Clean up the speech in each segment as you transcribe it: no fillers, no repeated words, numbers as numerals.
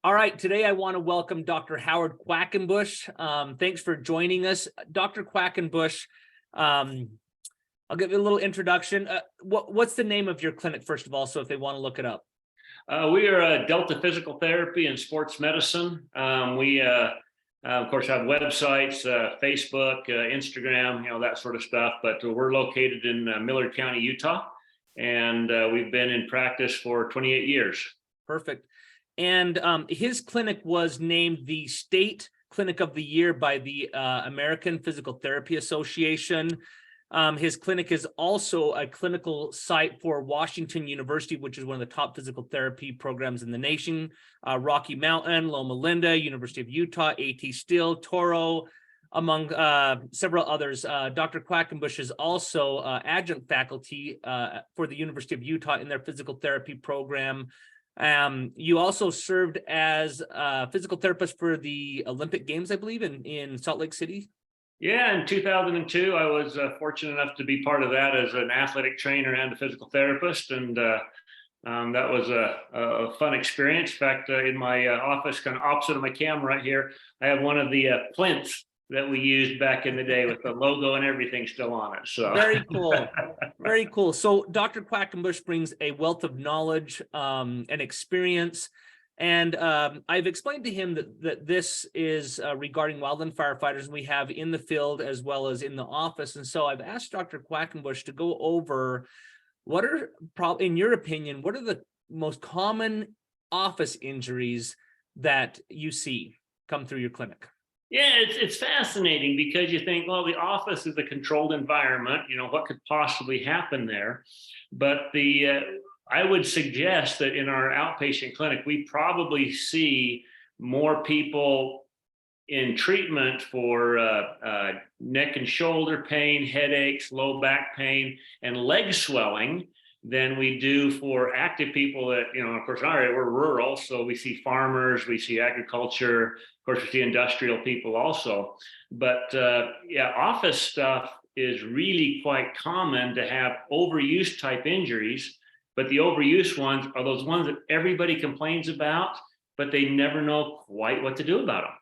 All right, today I want to welcome Dr. Howard Quackenbush. Thanks for joining us. Dr. Quackenbush, I'll give you a little introduction. What's the name of your clinic, first of all, so if they want to look it up? We are Delta Physical Therapy and Sports Medicine. We, of course, have websites, Facebook, Instagram, that sort of stuff. But we're located in Millard County, Utah, and we've been in practice for 28 years. Perfect. And his clinic was named the State Clinic of the Year by the American Physical Therapy Association. His clinic is also a clinical site for Washington University, which is one of the top physical therapy programs in the nation. Rocky Mountain, Loma Linda, University of Utah, A.T. Still, Toro, among several others. Dr. Quackenbush is also adjunct faculty for the University of Utah in their physical therapy program. You also served as a physical therapist for the Olympic Games, I believe, in Salt Lake City. Yeah, in 2002, I was fortunate enough to be part of that as an athletic trainer and a physical therapist, and that was a fun experience. In fact, in my office, kind of opposite of my camera right here, I have one of the plinths that we used back in the day with the logo and everything still on it. So very cool. Very cool. So Dr. Quackenbush brings a wealth of knowledge and experience. And I've explained to him that this is regarding wildland firefighters we have in the field as well as in the office. And so I've asked Dr. Quackenbush to go over what are, in your opinion, what are the most common office injuries that you see come through your clinic? Yeah, it's fascinating because you think, well, the office is a controlled environment, what could possibly happen there? But I would suggest that in our outpatient clinic, we probably see more people in treatment for neck and shoulder pain, headaches, low back pain, and leg swelling than we do for active people that, of course, all right, we're rural, so we see farmers, we see agriculture, of course, we see industrial people also. But yeah, office stuff is really quite common to have overuse type injuries, but the overuse ones are those ones that everybody complains about, but they never know quite what to do about them.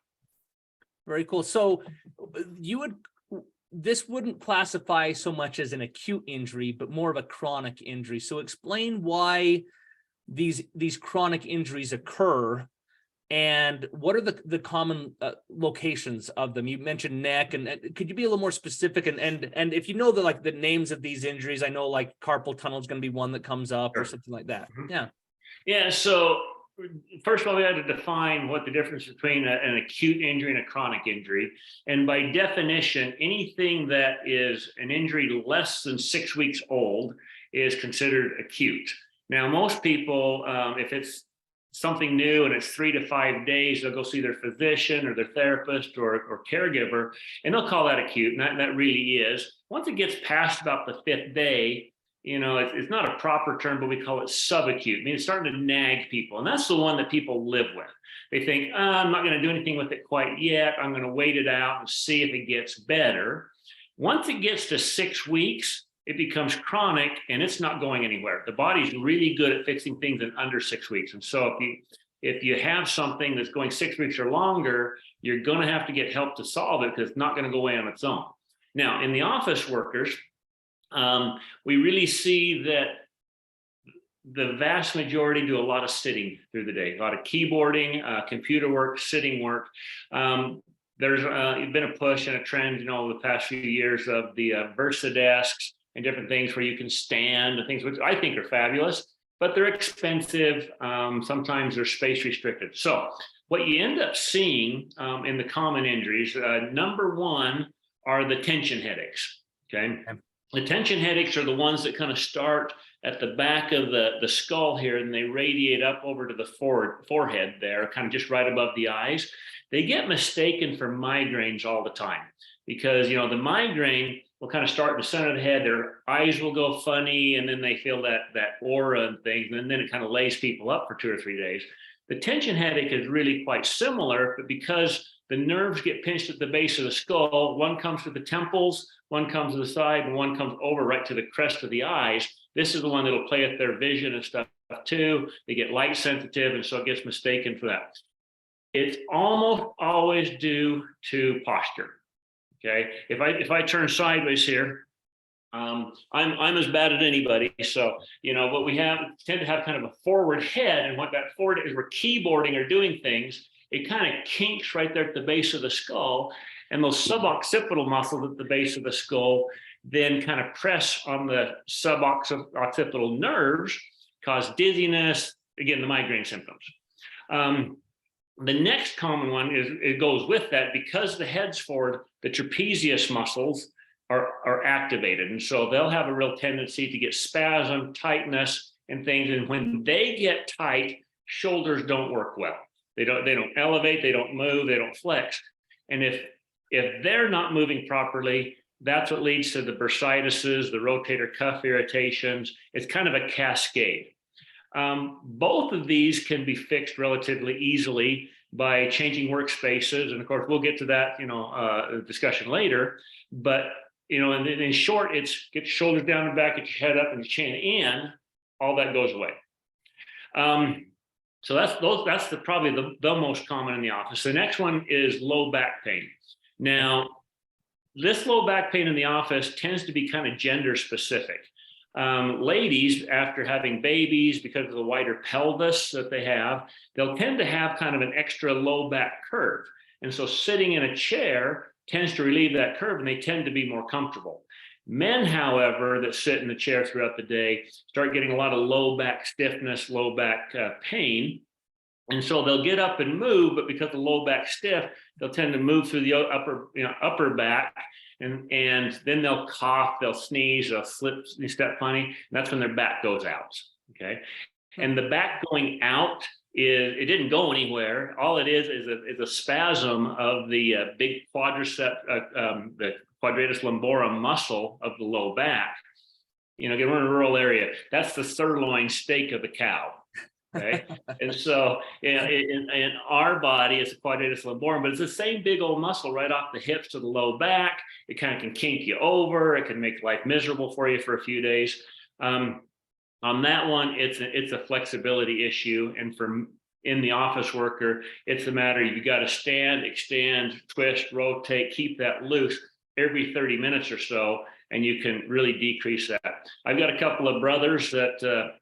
Very cool. So this wouldn't classify so much as an acute injury, but more of a chronic injury. So explain why these chronic injuries occur and what are the common locations of them. You mentioned neck, and could you be a little more specific? And if you know the names of these injuries, I know like carpal tunnel is going to be one that comes up, sure, or something like that. Mm-hmm. Yeah. So first of all, we had to define what the difference between an acute injury and a chronic injury. And by definition, anything that is an injury less than 6 weeks old is considered acute. Now, most people, if it's something new and it's 3 to 5 days, they'll go see their physician or their therapist or caregiver, and they'll call that acute, and that really is. Once it gets past about the 5th day, it's not a proper term, but we call it subacute. I mean, it's starting to nag people, and that's the one that people live with. They think, I'm not going to do anything with it quite yet. I'm going to wait it out and see if it gets better. Once it gets to 6 weeks, it becomes chronic, and it's not going anywhere. The body's really good at fixing things in under 6 weeks. And so if you have something that's going 6 weeks or longer, you're going to have to get help to solve it because it's not going to go away on its own. Now, in the office workers, we really see that the vast majority do a lot of sitting through the day, a lot of keyboarding, computer work, sitting work. There's been a push and a trend, over the past few years of the Versa desks and different things where you can stand and things, which I think are fabulous, but they're expensive. Sometimes they're space restricted. So what you end up seeing in the common injuries, number one are the tension headaches, okay? The tension headaches are the ones that kind of start at the back of the skull here, and they radiate up over to the forehead there, kind of just right above the eyes. They get mistaken for migraines all the time because, the migraine will kind of start in the center of the head. Their eyes will go funny, and then they feel that aura and things, and then it kind of lays people up for 2 or 3 days. The tension headache is really quite similar, but because the nerves get pinched at the base of the skull, one comes to the temples, one comes to the side, and one comes over right to the crest of the eyes. This is the one that'll play at their vision and stuff too. They get light sensitive, and so it gets mistaken for that. It's almost always due to posture. Okay, if I turn sideways here, I'm as bad as anybody. So but we tend to have kind of a forward head, and what that forward is, we're keyboarding or doing things. It kind of kinks right there at the base of the skull, and those suboccipital muscles at the base of the skull then kind of press on the suboccipital nerves, cause dizziness. Again, the migraine symptoms. The next common one is, it goes with that, because the head's forward, the trapezius muscles are activated. And so they'll have a real tendency to get spasm, tightness, and things. And when they get tight, shoulders don't work well. They don't elevate, they don't move, they don't flex. And if they're not moving properly, that's what leads to the bursitis, the rotator cuff irritations. It's kind of a cascade. Both of these can be fixed relatively easily by changing workspaces. And of course, we'll get to that, discussion later. But, in short, it's get your shoulders down and back, get your head up and your chin in, all that goes away. So that's probably the most common in the office. The next one is low back pain. Now, this low back pain in the office tends to be kind of gender specific. Ladies, after having babies, because of the wider pelvis that they have, they'll tend to have kind of an extra low back curve. And so sitting in a chair tends to relieve that curve, and they tend to be more comfortable. Men, however, that sit in the chair throughout the day start getting a lot of low back stiffness, low back pain. And so they'll get up and move, but because the low back stiff, they'll tend to move through the upper back. And then they'll cough, they'll sneeze, they'll step funny. And that's when their back goes out. Okay. And the back going out it didn't go anywhere. All it is a spasm of the big quadricep, the quadratus lumborum muscle of the low back. We're in a rural area. That's the sirloin steak of the cow. Okay. And so in our body, it's a quadratus lumborum, but it's the same big old muscle right off the hips to the low back. It kind of can kink you over. It can make life miserable for you for a few days. On that one, it's a flexibility issue. And in the office worker, it's a matter, you got to stand, extend, twist, rotate, keep that loose every 30 minutes or so, and you can really decrease that. I've got a couple of brothers that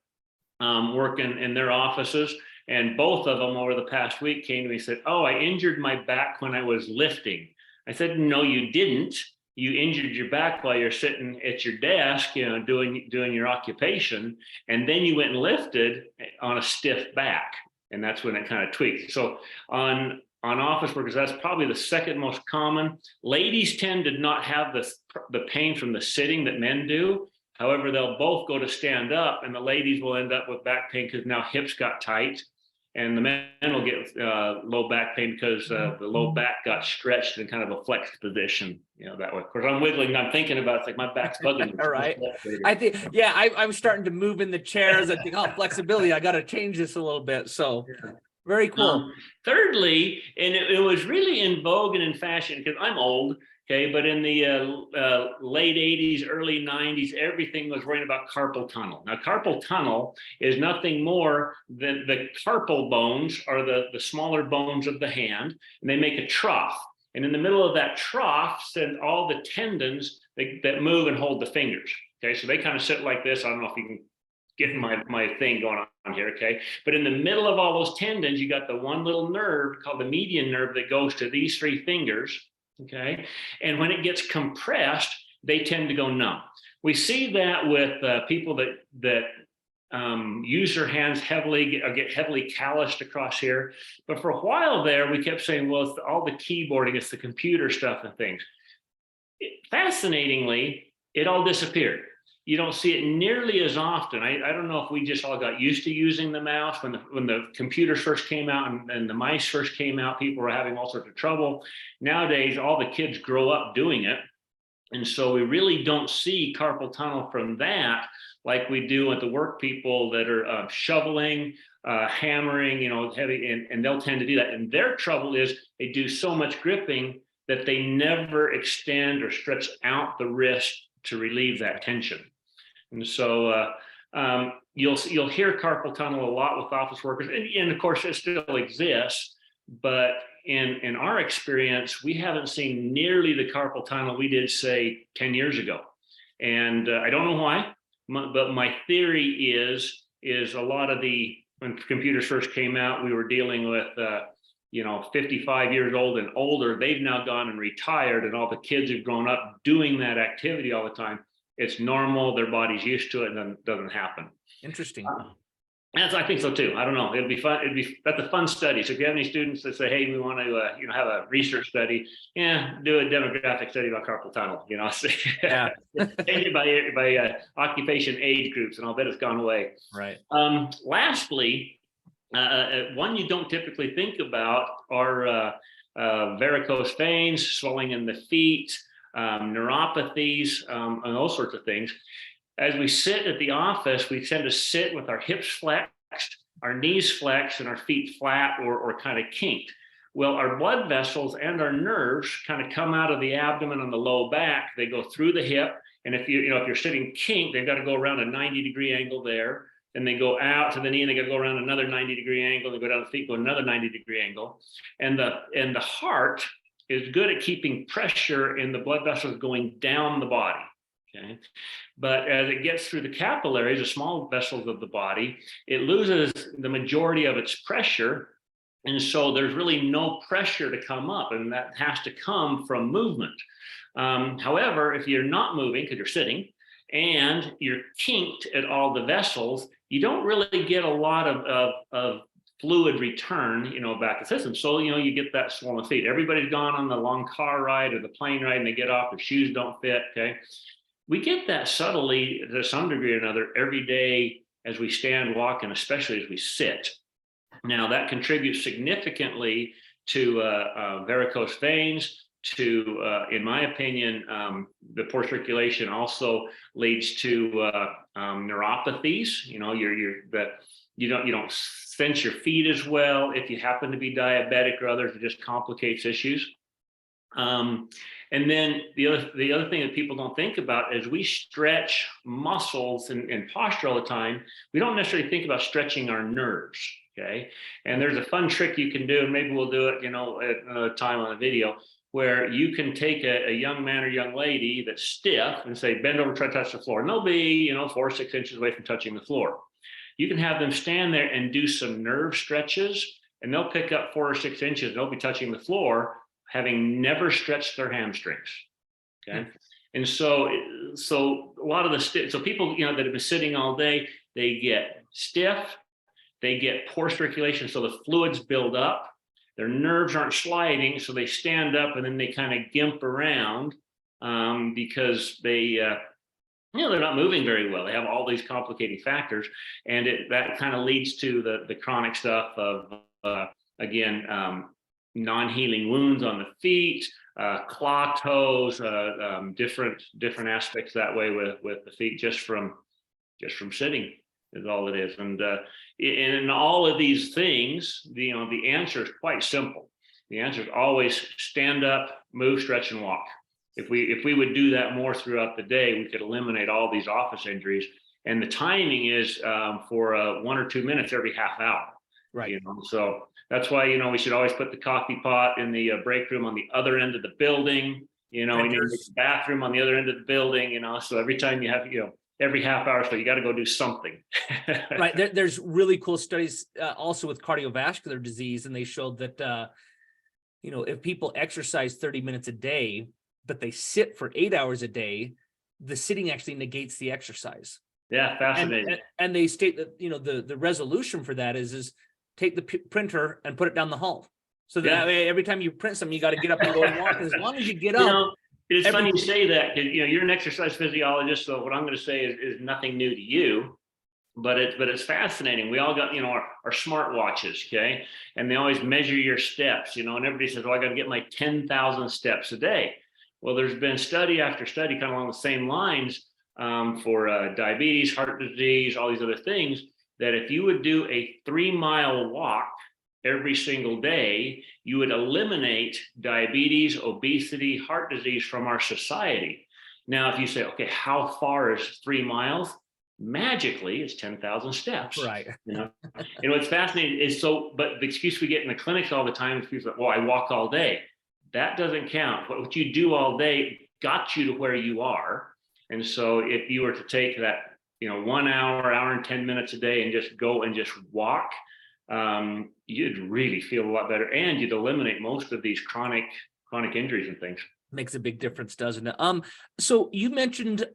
work in their offices, and both of them over the past week came to me and said, "Oh, I injured my back when I was lifting." I said, "No, you didn't. You injured your back while you're sitting at your desk, doing your occupation, and then you went and lifted on a stiff back, and that's when it kind of tweaked." So on office workers, that's probably the second most common. Ladies tend to not have the pain from the sitting that men do. However, they'll both go to stand up, and the ladies will end up with back pain because now hips got tight, and the men will get low back pain because the low back got stretched in kind of a flexed position, that way. Of course, I'm wiggling, I'm thinking about it's like my back's bugging me. All right. I think, I'm starting to move in the chairs. I think, flexibility, I got to change this a little bit. So very cool. Thirdly, and it was really in vogue and in fashion because I'm old. Okay, but in the late 80s, early 90s, everything was worrying about carpal tunnel. Now, carpal tunnel is nothing more than the carpal bones are the smaller bones of the hand, and they make a trough. And in the middle of that trough sit all the tendons that move and hold the fingers. Okay, so they kind of sit like this. I don't know if you can get my thing going on here, okay? But in the middle of all those tendons, you got the one little nerve called the median nerve that goes to these three fingers. Okay, and when it gets compressed, they tend to go numb. We see that with people that use their hands heavily or get heavily calloused across here. But for a while there, we kept saying, well, it's all the keyboarding, it's the computer stuff and things. Fascinatingly, it all disappeared. You don't see it nearly as often. I don't know if we just all got used to using the mouse when the computers first came out and the mice first came out, people were having all sorts of trouble. Nowadays, all the kids grow up doing it. And so we really don't see carpal tunnel from that like we do with the work people that are shoveling, hammering, heavy, and they'll tend to do that. And their trouble is they do so much gripping that they never extend or stretch out the wrist to relieve that tension. And so you'll hear carpal tunnel a lot with office workers, and of course it still exists, but in our experience, we haven't seen nearly the carpal tunnel we did, say, 10 years ago. And I don't know why, but my theory is a lot of when computers first came out, we were dealing with, 55 years old and older. They've now gone and retired, and all the kids have grown up doing that activity all the time. It's normal, their body's used to it, and then it doesn't happen. Interesting. I think so too. I don't know. It'll be fun. That's a fun study. So if you have any students that say, "Hey, we want to, have a research study," do a demographic study about carpal tunnel. Yeah. Change it by occupation age groups, and I'll bet it's gone away. Right. Lastly, one you don't typically think about are varicose veins, swelling in the feet, neuropathies, and all sorts of things. As we sit at the office, we tend to sit with our hips flexed, our knees flexed, and our feet flat or kind of kinked. Well, our blood vessels and our nerves kind of come out of the abdomen and the low back. They go through the hip. And if you're sitting kinked, they've got to go around a 90-degree angle there. And they go out to the knee, and they got to go around another 90-degree angle. They go down the feet, go another 90-degree angle. And the heart is good at keeping pressure in the blood vessels going down the body. Okay. But as it gets through the capillaries, the small vessels of the body, it loses the majority of its pressure. And so there's really no pressure to come up, and that has to come from movement. However, if you're not moving because you're sitting and you're kinked at all the vessels, you don't really get a lot of fluid return, back to the system. So, you get that swollen feet. Everybody's gone on the long car ride or the plane ride, and they get off, their shoes don't fit. Okay. We get that subtly to some degree or another every day as we stand, walk, and especially as we sit. Now, that contributes significantly to varicose veins, to, in my opinion, the poor circulation also leads to neuropathies. You don't sense your feet as well. If you happen to be diabetic or others, it just complicates issues. And then the other thing that people don't think about is we stretch muscles and posture all the time. We don't necessarily think about stretching our nerves. Okay. And there's a fun trick you can do, and maybe we'll do it, at another time on a video, where you can take a young man or young lady that's stiff and say, bend over, try to touch the floor. And they'll be, 4 or 6 inches away from touching the floor. You can have them stand there and do some nerve stretches, and they'll pick up 4 or 6 inches. They'll be touching the floor, having never stretched their hamstrings. Okay. And so a lot of so people, that have been sitting all day, they get stiff, they get poor circulation. So the fluids build up, their nerves aren't sliding. So they stand up and then they kind of gimp around because they're not moving very well. They have all these complicating factors. And that kind of leads to the chronic stuff of, non-healing wounds on the feet, claw toes, different aspects that way with the feet just from sitting is all it is. And in all of these things, the answer is quite simple. The answer is always stand up, move, stretch, and walk. If we would do that more throughout the day, we could eliminate all these office injuries. And the timing is for 1 or 2 minutes every half hour. Right. So that's why, we should always put the coffee pot in the break room on the other end of the building, we need the bathroom on the other end of the building, so every time you have, every half hour, so you got to go do something. Right. There's really cool studies also with cardiovascular disease. And they showed that, if people exercise 30 minutes a day, but they sit for 8 hours a day, the sitting actually negates the exercise. Yeah. Fascinating. And they state that, the resolution for that is take the printer and put it down the hall. So that way, every time you print something, you got to get up and go and walk. As long as you get up. It's funny you say that, because you're an exercise physiologist. So what I'm going to say is nothing new to you, but it's fascinating. We all got, our smart watches. Okay. And they always measure your steps, and everybody says, well, I got to get my 10,000 steps a day. Well, there's been study after study kind of along the same lines for diabetes, heart disease, all these other things, that if you would do a 3-mile walk every single day, you would eliminate diabetes, obesity, heart disease from our society. Now, if you say, okay, how far is 3 miles? magically it's 10,000 steps. Right. You know, and what's fascinating is but the excuse we get in the clinics all the time is people like, well, I walk all day. That doesn't count. What you do all day got you to where you are. And so if you were to take that, 1 hour and 10 minutes a day and just go and just walk, you'd really feel a lot better, and you'd eliminate most of these chronic injuries and things. Makes a big difference, doesn't it? So you mentioned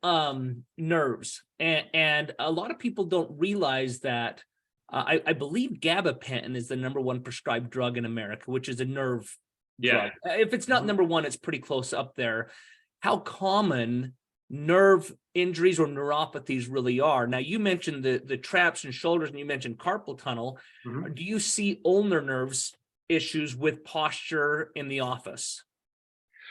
nerves, and a lot of people don't realize that I believe gabapentin is the #1 prescribed drug in America, which is a nerve drug. If it's not #1, it's pretty close up there. How common nerve injuries or neuropathies really are? Now, you mentioned the traps and shoulders, and you mentioned carpal tunnel. Do you see ulnar nerves issues with posture in the office?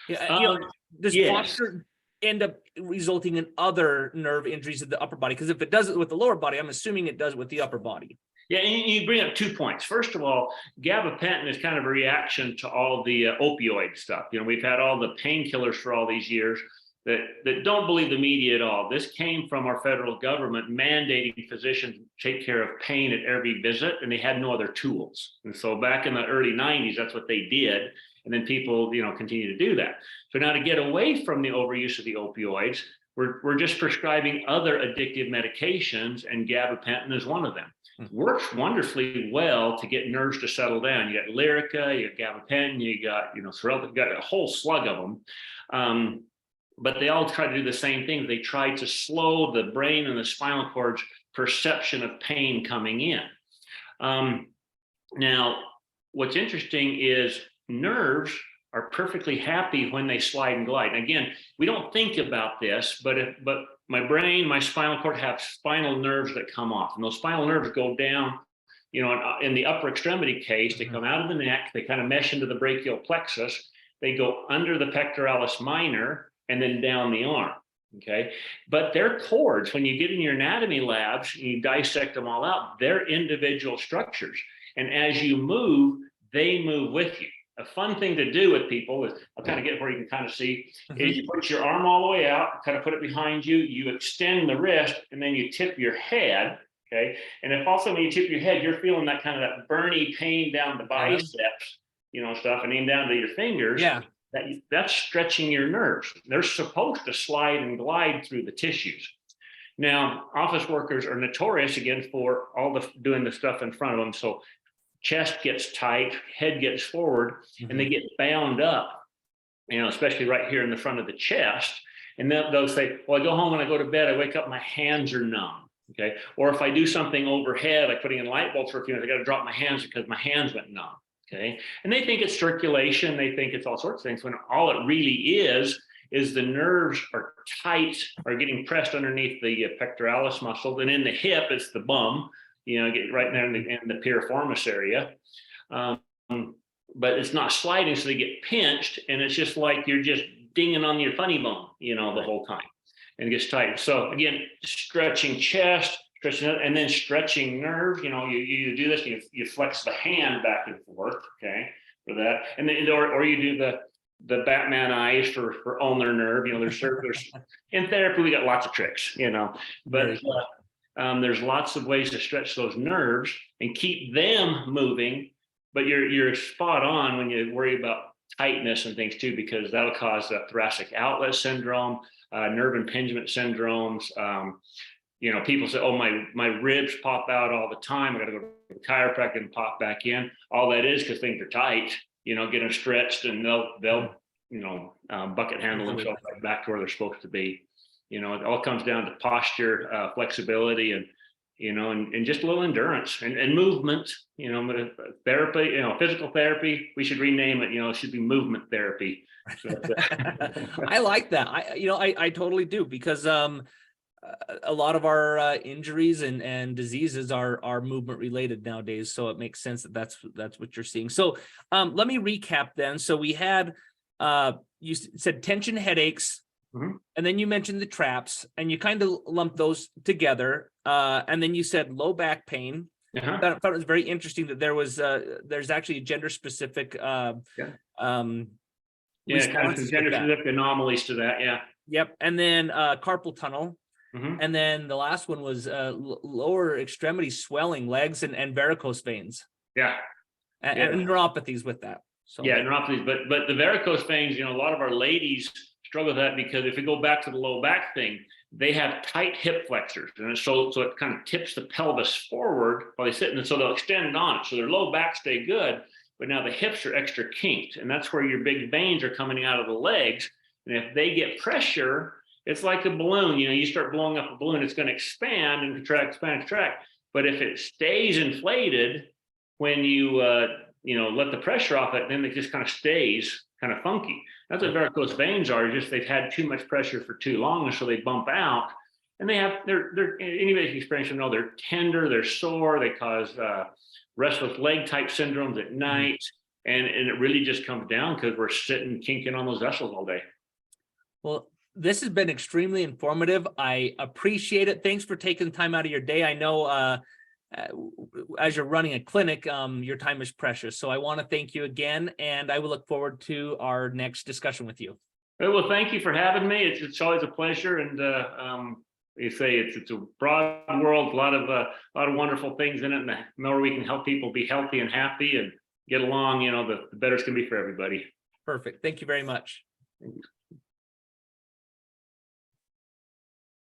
Yeah, does posture end up resulting in other nerve injuries of the upper body? Because if it does it with the lower body, I'm assuming it does it with the upper body. Yeah, and you bring up 2 points. First of all, gabapentin is kind of a reaction to all the opioid stuff. We've had all the painkillers for all these years that don't believe the media at all. This came from our federal government mandating physicians take care of pain at every visit, and they had no other tools. And so back in the early 90s, that's what they did. And then people, continue to do that. So now to get away from the overuse of the opioids, we're just prescribing other addictive medications, and gabapentin is one of them. Works wonderfully well to get nerves to settle down. You got Lyrica, you got gabapentin, you got, Xarelto, you got a whole slug of them. But they all try to do the same thing. They try to slow the brain and the spinal cord's perception of pain coming in. Now, what's interesting is nerves are perfectly happy when they slide and glide. And again, we don't think about this, but my brain, my spinal cord have spinal nerves that come off, and those spinal nerves go down, in the upper extremity case, they come out of the neck, they kind of mesh into the brachial plexus, they go under the pectoralis minor, and then down the arm. Okay. But they're cords. When you get in your anatomy labs and you dissect them all out, they're individual structures. And as you move, they move with you. A fun thing to do with people is, I'll kind of get where you can kind of see, is you put your arm all the way out, kind of put it behind you, you extend the wrist, and then you tip your head. Okay. And if also when you tip your head, you're feeling that kind of that burny pain down the biceps, stuff, and even down to your fingers. Yeah. That's stretching your nerves. They're supposed to slide and glide through the tissues. Now, office workers are notorious, again, for doing the stuff in front of them. So chest gets tight, head gets forward, and they get bound up, especially right here in the front of the chest. And then they'll say, well, I go home and I go to bed, I wake up, my hands are numb. Okay. Or if I do something overhead, like putting in light bulbs for a few minutes, I got to drop my hands because my hands went numb. Okay. And they think it's circulation. They think it's all sorts of things, when all it really is the nerves are tight, are getting pressed underneath the pectoralis muscle. And in the hip, it's the bum, get right there in the piriformis area. But it's not sliding, so they get pinched, and it's just like you're just dinging on your funny bone, the whole time, and it gets tight. So again, stretching chest, and then stretching nerves. You do this, you flex the hand back and forth, okay, for that, and then or you do the Batman eyes for ulnar nerve. There's in therapy we got lots of tricks, but there's lots of ways to stretch those nerves and keep them moving. But you're spot on when you worry about tightness and things too, because that'll cause thoracic outlet syndrome, nerve impingement syndromes. People say, oh, my ribs pop out all the time, I got to go to the chiropractor and pop back in. All that is because things are tight, get them stretched, and they'll bucket handle themselves right back to where they're supposed to be. It all comes down to posture, flexibility, and and just a little endurance and movement. Therapy, physical therapy, we should rename it. It should be movement therapy. So, I like that. I totally do, because a lot of our injuries and diseases are movement related nowadays. So it makes sense that that's what you're seeing. So let me recap then. So we had, you said tension headaches, and then you mentioned the traps, and you kind of lumped those together. And then you said low back pain. I thought it was very interesting that there's actually a gender specific kind of gender specific anomalies to that. Yeah. Yep. And then carpal tunnel. Mhm. And then the last one was lower extremity swelling, legs and varicose veins, Yeah. and neuropathies with that. So Yeah, neuropathies, but the varicose veins, a lot of our ladies struggle with that because if we go back to the low back thing, they have tight hip flexors, and so it kind of tips the pelvis forward while they sit, and so they'll extend on it, so their low back stay good, but now the hips are extra kinked, and that's where your big veins are coming out of the legs, and if they get pressure, it's like a balloon. You start blowing up a balloon, it's going to expand and contract, expand, contract, but if it stays inflated when you let the pressure off it, then it just kind of stays kind of funky. That's what varicose veins are. Just they've had too much pressure for too long, and so they bump out. And they're anybody who's experienced them know they're tender, they're sore, they cause restless leg type syndromes at night, and it really just comes down because we're sitting kinking on those vessels all day. Well, this has been extremely informative. I appreciate it. Thanks for taking time out of your day. I know as you're running a clinic, your time is precious. So I want to thank you again, and I will look forward to our next discussion with you. Well, thank you for having me. It's always a pleasure, and you say it's a broad world, a lot of wonderful things in it, and the more we can help people be healthy and happy and get along, the better it's gonna be for everybody. Perfect. Thank you very much. Thank you.